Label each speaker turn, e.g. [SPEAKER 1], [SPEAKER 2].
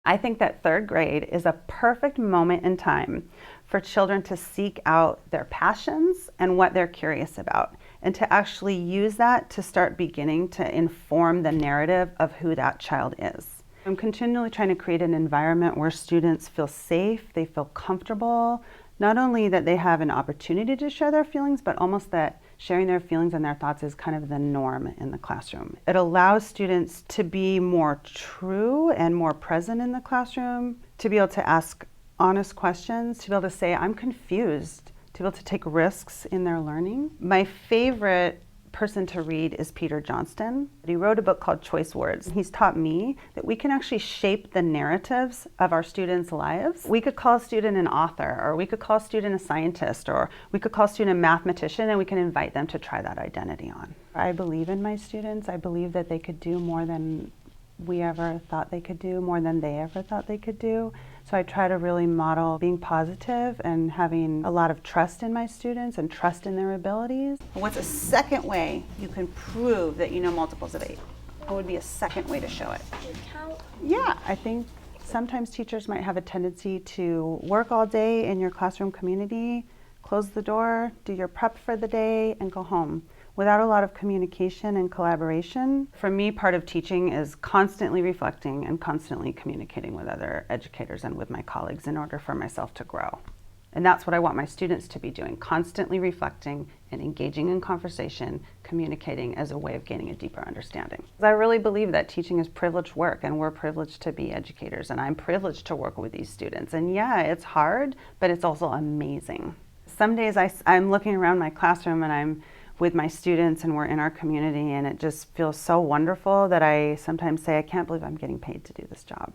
[SPEAKER 1] I think that third grade is a perfect moment in time for children to seek out their passions and what they're curious about, and to actually use that to start beginning to inform the narrative of who that child is. I'm continually trying to create an environment where students feel safe, they feel comfortable, not only that they have an opportunity to share their feelings, but almost that sharing their feelings and their thoughts is kind of the norm in the classroom. It allows students to be more true and more present in the classroom, to be able to ask honest questions, to be able to say, I'm confused, to be able to take risks in their learning. My favorite person to read is Peter Johnston. He wrote a book called Choice Words. He's taught me that we can actually shape the narratives of our students' lives. We could call a student an author, or we could call a student a scientist, or we could call a student a mathematician, and we can invite them to try that identity on. I believe in my students. I believe that they could do more than we ever thought they could do, more than they ever thought they could do. So I try to really model being positive and having a lot of trust in my students and trust in their abilities. What's a second way you can prove that you know multiples of 8? What would be a second way to show it?
[SPEAKER 2] Count.
[SPEAKER 1] Yeah, I think sometimes teachers might have a tendency to work all day in your classroom community, close the door, do your prep for the day, and go home, without a lot of communication and collaboration. For me, part of teaching is constantly reflecting and constantly communicating with other educators and with my colleagues in order for myself to grow. And that's what I want my students to be doing, constantly reflecting and engaging in conversation, communicating as a way of gaining a deeper understanding. I really believe that teaching is privileged work, and we're privileged to be educators, and I'm privileged to work with these students. And yeah, it's hard, but it's also amazing. Some days I'm looking around my classroom and I'm with my students and we're in our community, and it just feels so wonderful that I sometimes say, I can't believe I'm getting paid to do this job.